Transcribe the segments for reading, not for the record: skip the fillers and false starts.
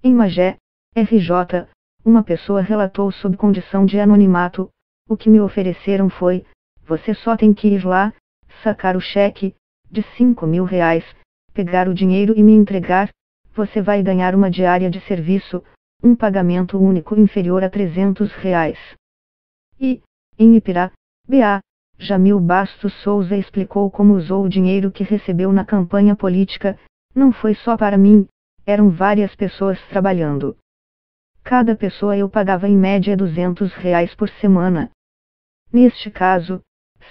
Em Magé, RJ, uma pessoa relatou sob condição de anonimato: o que me ofereceram foi, você só tem que ir lá, sacar o cheque, de R$ 5.000, pegar o dinheiro e me entregar, você vai ganhar uma diária de serviço, um pagamento único inferior a R$ 300. E, em Ipirá, BA, Jamil Bastos Souza explicou como usou o dinheiro que recebeu na campanha política. Não foi só para mim, eram várias pessoas trabalhando. Cada pessoa eu pagava em média R$ 200 por semana. Neste caso,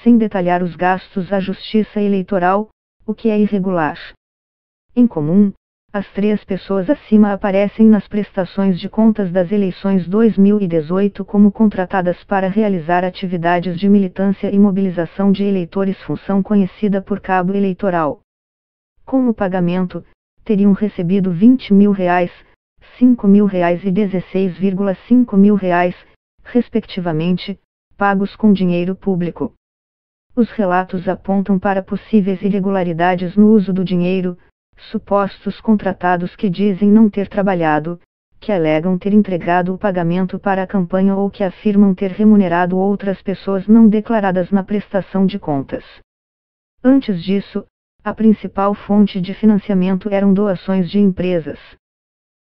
sem detalhar os gastos à Justiça Eleitoral, o que é irregular. Em comum, as 3 pessoas acima aparecem nas prestações de contas das eleições 2018 como contratadas para realizar atividades de militância e mobilização de eleitores, função conhecida por cabo eleitoral. Como pagamento, teriam recebido R$ 20.000, R$ 5.000 e R$ 16,5 mil, respectivamente, pagos com dinheiro público. Os relatos apontam para possíveis irregularidades no uso do dinheiro, supostos contratados que dizem não ter trabalhado, que alegam ter entregado o pagamento para a campanha ou que afirmam ter remunerado outras pessoas não declaradas na prestação de contas. Antes disso, a principal fonte de financiamento eram doações de empresas.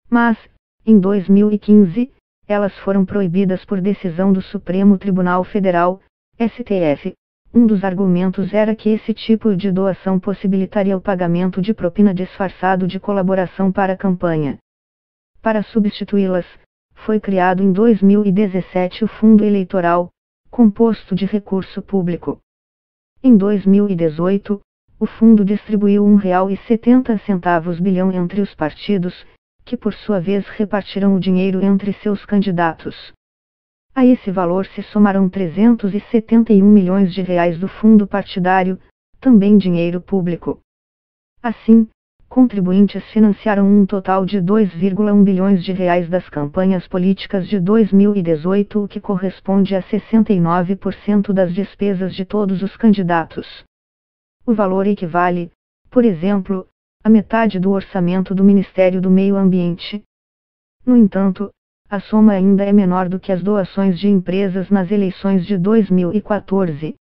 Mas, em 2015, elas foram proibidas por decisão do Supremo Tribunal Federal, STF. Um dos argumentos era que esse tipo de doação possibilitaria o pagamento de propina disfarçado de colaboração para a campanha. Para substituí-las, foi criado em 2017 o Fundo Eleitoral, composto de recurso público. Em 2018, o fundo distribuiu R$ 1,70 bilhão entre os partidos, que por sua vez repartirão o dinheiro entre seus candidatos. A esse valor se somarão R$ 371 milhões do fundo partidário, também dinheiro público. Assim, contribuintes financiaram um total de R$ 2,1 bilhões das campanhas políticas de 2018, o que corresponde a 69% das despesas de todos os candidatos. O valor equivale, por exemplo, a metade do orçamento do Ministério do Meio Ambiente. No entanto, a soma ainda é menor do que as doações de empresas nas eleições de 2014.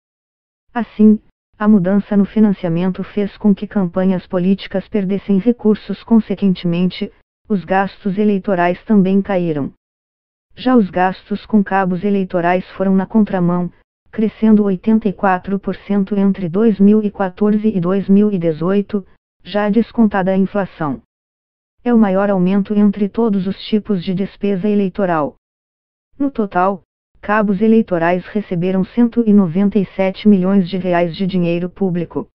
Assim, a mudança no financiamento fez com que campanhas políticas perdessem recursos, consequentemente, os gastos eleitorais também caíram. Já os gastos com cabos eleitorais foram na contramão, crescendo 84% entre 2014 e 2018, já descontada a inflação. É o maior aumento entre todos os tipos de despesa eleitoral. No total, cabos eleitorais receberam R$ 197 milhões de dinheiro público.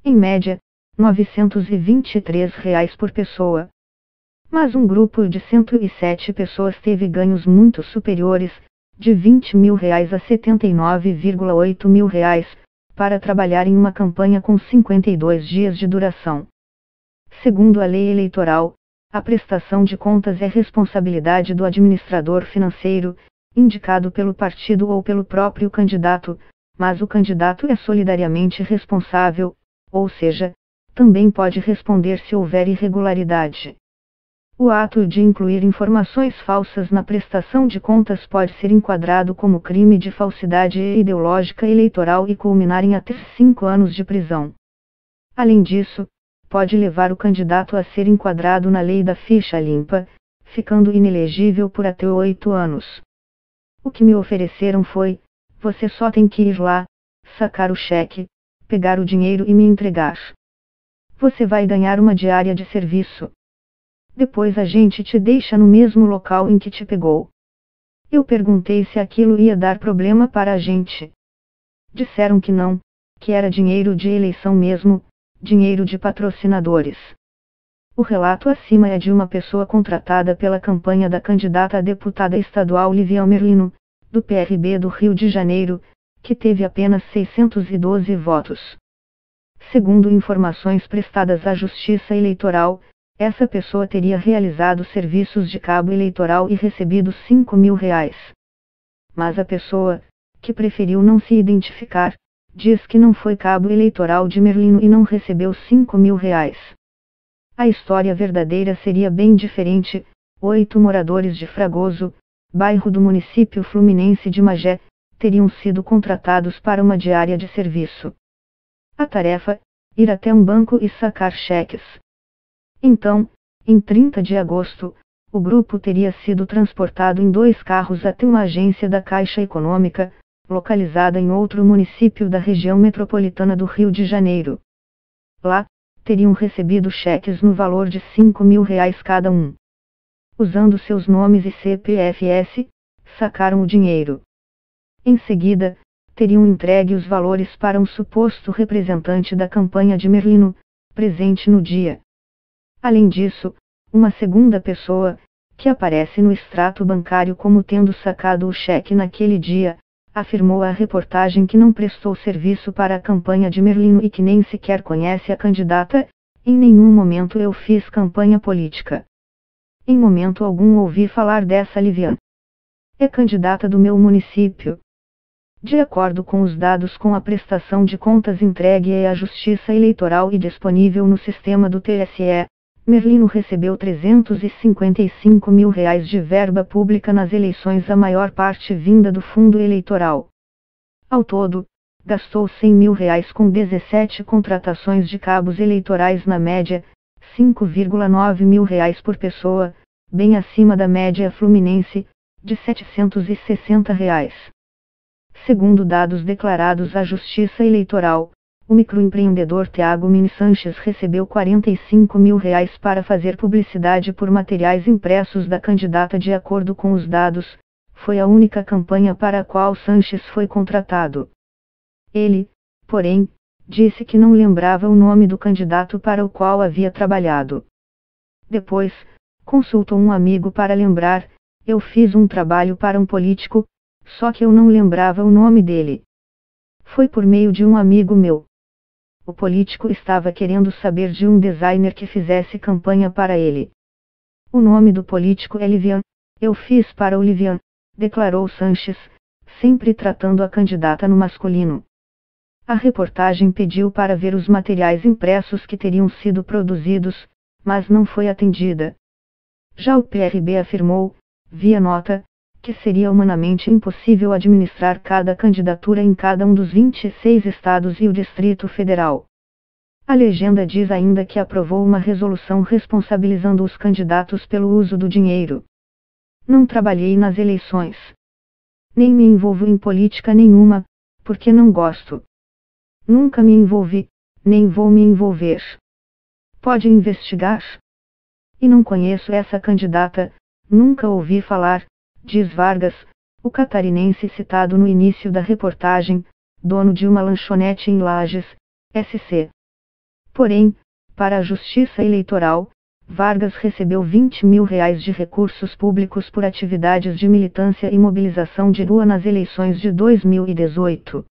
Em média, R$ 923 por pessoa. Mas um grupo de 107 pessoas teve ganhos muito superiores, de R$ 20.000 a R$ 79,8 mil, para trabalhar em uma campanha com 52 dias de duração. Segundo a lei eleitoral, a prestação de contas é responsabilidade do administrador financeiro, indicado pelo partido ou pelo próprio candidato, mas o candidato é solidariamente responsável, ou seja, também pode responder se houver irregularidade. O ato de incluir informações falsas na prestação de contas pode ser enquadrado como crime de falsidade ideológica eleitoral e culminar em até 5 anos de prisão. Além disso, pode levar o candidato a ser enquadrado na lei da ficha limpa, ficando inelegível por até 8 anos. O que me ofereceram foi, você só tem que ir lá, sacar o cheque, pegar o dinheiro e me entregar. Você vai ganhar uma diária de serviço. Depois a gente te deixa no mesmo local em que te pegou. Eu perguntei se aquilo ia dar problema para a gente. Disseram que não, que era dinheiro de eleição mesmo, dinheiro de patrocinadores. O relato acima é de uma pessoa contratada pela campanha da candidata a deputada estadual Lívia Merlino, do PRB do Rio de Janeiro, que teve apenas 612 votos. Segundo informações prestadas à Justiça Eleitoral, essa pessoa teria realizado serviços de cabo eleitoral e recebido R$ 5.000. Mas a pessoa, que preferiu não se identificar, diz que não foi cabo eleitoral de Merlino e não recebeu R$ 5.000. A história verdadeira seria bem diferente, 8 moradores de Fragoso, bairro do município fluminense de Magé, teriam sido contratados para uma diária de serviço. A tarefa: ir até um banco e sacar cheques. Então, em 30 de agosto, o grupo teria sido transportado em 2 carros até uma agência da Caixa Econômica, localizada em outro município da região metropolitana do Rio de Janeiro. Lá, teriam recebido cheques no valor de R$ 5.000 cada um. Usando seus nomes e CPFs, sacaram o dinheiro. Em seguida, teriam entregue os valores para um suposto representante da campanha de Merlino, presente no dia. Além disso, uma segunda pessoa, que aparece no extrato bancário como tendo sacado o cheque naquele dia, afirmou à reportagem que não prestou serviço para a campanha de Merlino e que nem sequer conhece a candidata. Em nenhum momento eu fiz campanha política. Em momento algum ouvi falar dessa Liviane. É candidata do meu município. De acordo com os dados com a prestação de contas entregue à Justiça Eleitoral e disponível no sistema do TSE, Merlino recebeu R$ 355 mil de verba pública nas eleições, a maior parte vinda do fundo eleitoral. Ao todo, gastou R$ 100 mil com 17 contratações de cabos eleitorais, na média, R$ 5,9 mil por pessoa, bem acima da média fluminense, de R$ 760. Segundo dados declarados à Justiça Eleitoral, o microempreendedor Thiago Mini Sanches recebeu R$ 45 mil para fazer publicidade por materiais impressos da candidata. De acordo com os dados, foi a única campanha para a qual Sanches foi contratado. Ele, porém, disse que não lembrava o nome do candidato para o qual havia trabalhado. Depois, consultou um amigo para lembrar: eu fiz um trabalho para um político, só que eu não lembrava o nome dele. Foi por meio de um amigo meu. O político estava querendo saber de um designer que fizesse campanha para ele. O nome do político é Liviane, eu fiz para o Liviane, declarou Sanches, sempre tratando a candidata no masculino. A reportagem pediu para ver os materiais impressos que teriam sido produzidos, mas não foi atendida. Já o PRB afirmou, via nota, que seria humanamente impossível administrar cada candidatura em cada um dos 26 estados e o Distrito Federal. A legenda diz ainda que aprovou uma resolução responsabilizando os candidatos pelo uso do dinheiro. Não trabalhei nas eleições. Nem me envolvo em política nenhuma, porque não gosto. Nunca me envolvi, nem vou me envolver. Pode investigar? E não conheço essa candidata, nunca ouvi falar, diz Vargas, o catarinense citado no início da reportagem, dono de uma lanchonete em Lages, SC. Porém, para a Justiça Eleitoral, Vargas recebeu R$ 20 mil de recursos públicos por atividades de militância e mobilização de rua nas eleições de 2018.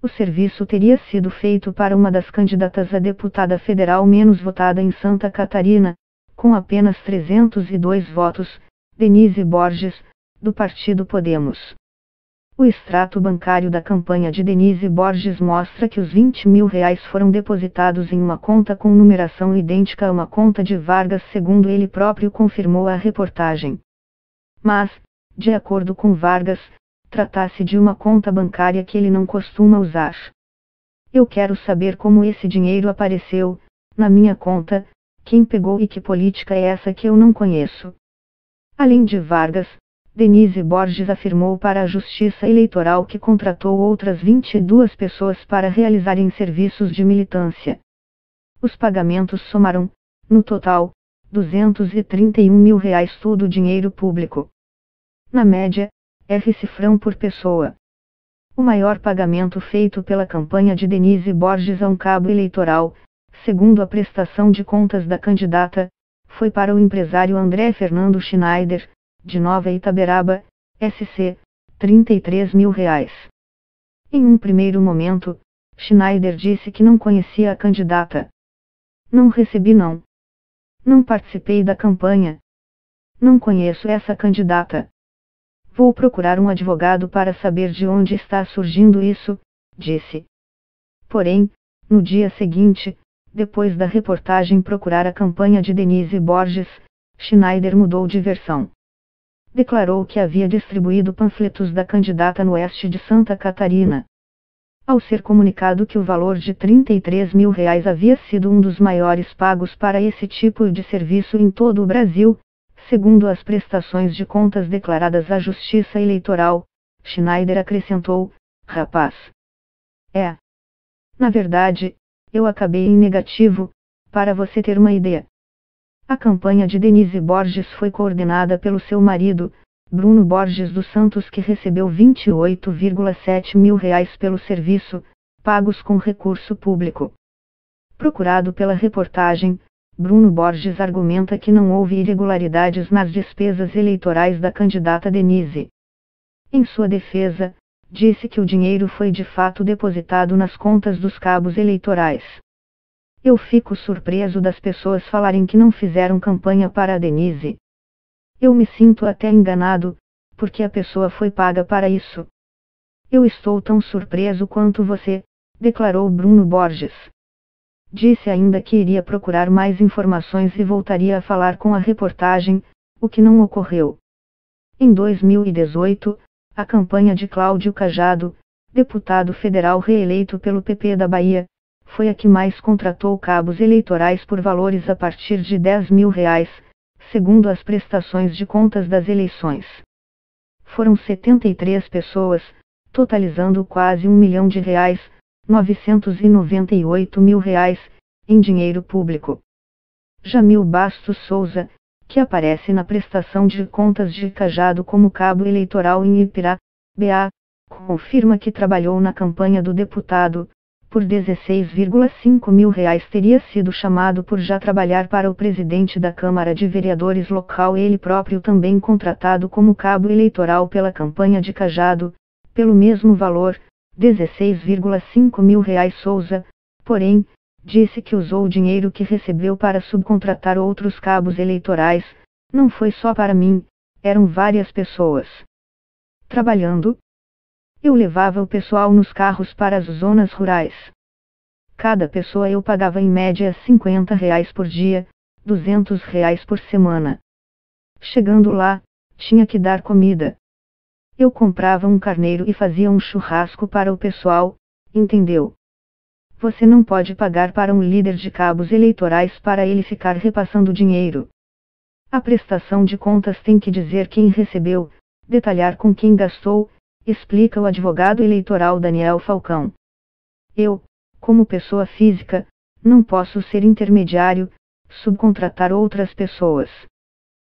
O serviço teria sido feito para uma das candidatas a deputada federal menos votada em Santa Catarina, com apenas 302 votos, Denise Borges, do partido Podemos. O extrato bancário da campanha de Denise Borges mostra que os R$ 20 mil foram depositados em uma conta com numeração idêntica a uma conta de Vargas, segundo ele próprio confirmou à reportagem. Mas, de acordo com Vargas, trata-se de uma conta bancária que ele não costuma usar. Eu quero saber como esse dinheiro apareceu, na minha conta, quem pegou e que política é essa que eu não conheço. Além de Vargas, Denise Borges afirmou para a Justiça Eleitoral que contratou outras 22 pessoas para realizarem serviços de militância. Os pagamentos somaram, no total, R$ 231 mil, tudo dinheiro público. Na média, R$ por pessoa. O maior pagamento feito pela campanha de Denise Borges a um cabo eleitoral, segundo a prestação de contas da candidata, foi para o empresário André Fernando Schneider, de Nova Itaberaba, SC, R$ 33 mil. Em um primeiro momento, Schneider disse que não conhecia a candidata. Não recebi não. Não participei da campanha. Não conheço essa candidata. Vou procurar um advogado para saber de onde está surgindo isso, disse. Porém, no dia seguinte, depois da reportagem procurar a campanha de Denise Borges, Schneider mudou de versão. Declarou que havia distribuído panfletos da candidata no oeste de Santa Catarina. Ao ser comunicado que o valor de R$33 mil havia sido um dos maiores pagos para esse tipo de serviço em todo o Brasil, segundo as prestações de contas declaradas à Justiça Eleitoral, Schneider acrescentou: "Rapaz. Na verdade, eu acabei em negativo, para você ter uma ideia. A campanha de Denise Borges foi coordenada pelo seu marido, Bruno Borges dos Santos, que recebeu R$28,7 mil pelo serviço, pagos com recurso público." Procurado pela reportagem, Bruno Borges argumenta que não houve irregularidades nas despesas eleitorais da candidata Denise. Em sua defesa, disse que o dinheiro foi de fato depositado nas contas dos cabos eleitorais. "Eu fico surpreso das pessoas falarem que não fizeram campanha para a Denise. Eu me sinto até enganado, porque a pessoa foi paga para isso. Eu estou tão surpreso quanto você", declarou Bruno Borges. Disse ainda que iria procurar mais informações e voltaria a falar com a reportagem, o que não ocorreu. Em 2018, a campanha de Cláudio Cajado, deputado federal reeleito pelo PP da Bahia, foi a que mais contratou cabos eleitorais por valores a partir de R$10 mil, segundo as prestações de contas das eleições. Foram 73 pessoas, totalizando quase R$1 milhão, R$998 mil, em dinheiro público. Jamil Bastos Souza, que aparece na prestação de contas de Cajado como cabo eleitoral em Ipirá, BA, confirma que trabalhou na campanha do deputado. Por R$16,5 mil teria sido chamado por já trabalhar para o presidente da Câmara de Vereadores local, ele próprio também contratado como cabo eleitoral pela campanha de Cajado, pelo mesmo valor, R$16,5 mil. Souza, porém, disse que usou o dinheiro que recebeu para subcontratar outros cabos eleitorais. "Não foi só para mim, eram várias pessoas trabalhando. Eu levava o pessoal nos carros para as zonas rurais. Cada pessoa eu pagava em média R$50 por dia, R$200 por semana. Chegando lá, tinha que dar comida. Eu comprava um carneiro e fazia um churrasco para o pessoal, entendeu? Você não pode pagar para um líder de cabos eleitorais para ele ficar repassando dinheiro. A prestação de contas tem que dizer quem recebeu, detalhar com quem gastou", explica o advogado eleitoral Daniel Falcão. "Eu, como pessoa física, não posso ser intermediário, subcontratar outras pessoas.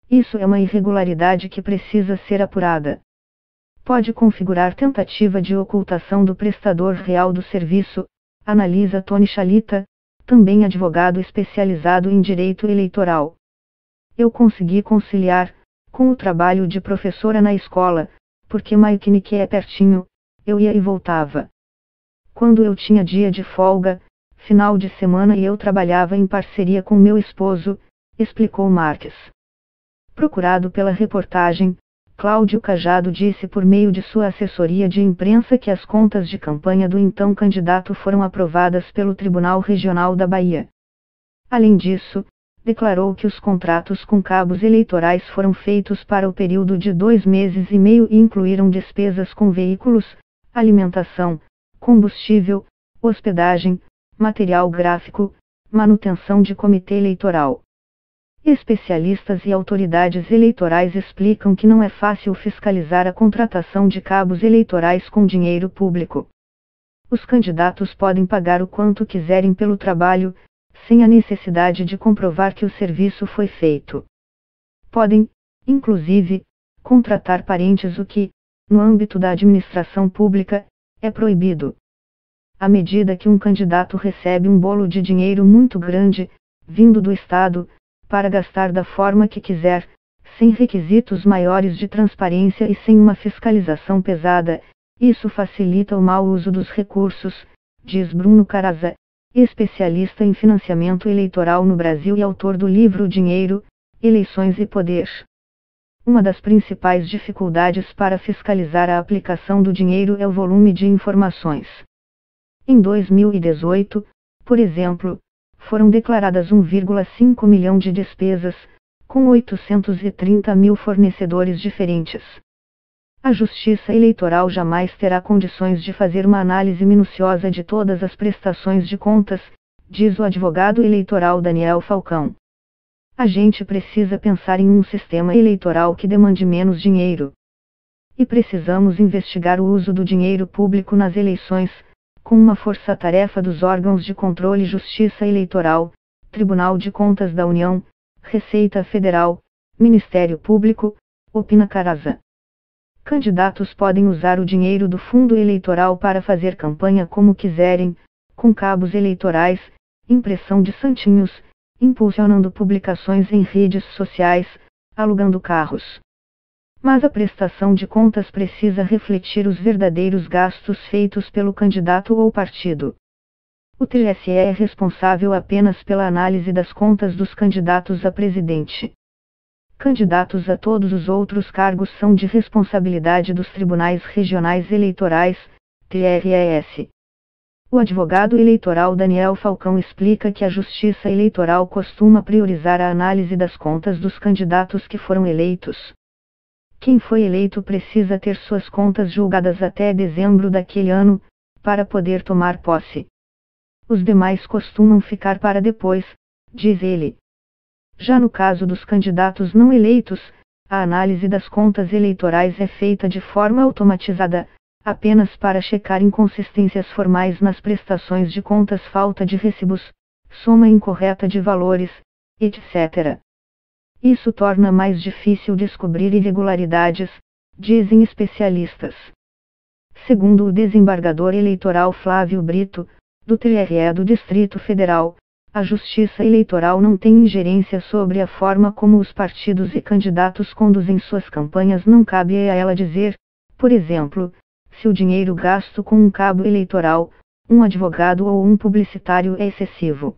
Isso é uma irregularidade que precisa ser apurada. Pode configurar tentativa de ocultação do prestador real do serviço", analisa Tony Chalita, também advogado especializado em direito eleitoral. "Eu consegui conciliar, com o trabalho de professora na escola, porque Maikinique é pertinho, eu ia e voltava. Quando eu tinha dia de folga, final de semana, e eu trabalhava em parceria com meu esposo", explicou Marques. Procurado pela reportagem, Cláudio Cajado disse por meio de sua assessoria de imprensa que as contas de campanha do então candidato foram aprovadas pelo Tribunal Regional da Bahia. Além disso, declarou que os contratos com cabos eleitorais foram feitos para o período de 2 meses e meio e incluíram despesas com veículos, alimentação, combustível, hospedagem, material gráfico, manutenção de comitê eleitoral. Especialistas e autoridades eleitorais explicam que não é fácil fiscalizar a contratação de cabos eleitorais com dinheiro público. Os candidatos podem pagar o quanto quiserem pelo trabalho, sem a necessidade de comprovar que o serviço foi feito. Podem, inclusive, contratar parentes, o que, no âmbito da administração pública, é proibido. À medida que um candidato recebe um bolo de dinheiro muito grande, vindo do Estado, para gastar da forma que quiser, sem requisitos maiores de transparência e sem uma fiscalização pesada, isso facilita o mau uso dos recursos, diz Bruno Caraza, especialista em financiamento eleitoral no Brasil e autor do livro Dinheiro, Eleições e Poder. Uma das principais dificuldades para fiscalizar a aplicação do dinheiro é o volume de informações. Em 2018, por exemplo, foram declaradas 1,5 milhão de despesas, com 830 mil fornecedores diferentes. A Justiça Eleitoral jamais terá condições de fazer uma análise minuciosa de todas as prestações de contas, diz o advogado eleitoral Daniel Falcão. A gente precisa pensar em um sistema eleitoral que demande menos dinheiro. E precisamos investigar o uso do dinheiro público nas eleições, com uma força-tarefa dos órgãos de controle Justiça Eleitoral, Tribunal de Contas da União, Receita Federal, Ministério Público, opina Caraza. Candidatos podem usar o dinheiro do fundo eleitoral para fazer campanha como quiserem, com cabos eleitorais, impressão de santinhos, impulsionando publicações em redes sociais, alugando carros. Mas a prestação de contas precisa refletir os verdadeiros gastos feitos pelo candidato ou partido. O TSE é responsável apenas pela análise das contas dos candidatos a presidente. Candidatos a todos os outros cargos são de responsabilidade dos Tribunais Regionais Eleitorais, TRES. O advogado eleitoral Daniel Falcão explica que a Justiça Eleitoral costuma priorizar a análise das contas dos candidatos que foram eleitos. Quem foi eleito precisa ter suas contas julgadas até dezembro daquele ano, para poder tomar posse. Os demais costumam ficar para depois, diz ele. Já no caso dos candidatos não eleitos, a análise das contas eleitorais é feita de forma automatizada, apenas para checar inconsistências formais nas prestações de contas, falta de recibos, soma incorreta de valores, etc. Isso torna mais difícil descobrir irregularidades, dizem especialistas. Segundo o desembargador eleitoral Flávio Brito, do TRE do Distrito Federal, a Justiça Eleitoral não tem ingerência sobre a forma como os partidos e candidatos conduzem suas campanhas. Não cabe a ela dizer, por exemplo, se o dinheiro gasto com um cabo eleitoral, um advogado ou um publicitário é excessivo.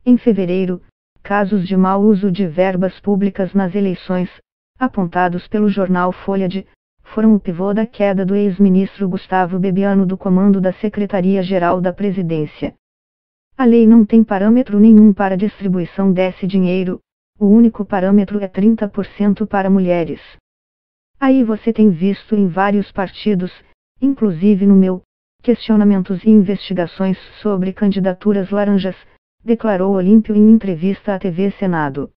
Em fevereiro, casos de mau uso de verbas públicas nas eleições, apontados pelo jornal Folha de, foram o pivô da queda do ex-ministro Gustavo Bebiano do comando da Secretaria-Geral da Presidência. A lei não tem parâmetro nenhum para a distribuição desse dinheiro, o único parâmetro é 30% para mulheres. Aí você tem visto em vários partidos, inclusive no meu, questionamentos e investigações sobre candidaturas laranjas, declarou Olímpio em entrevista à TV Senado.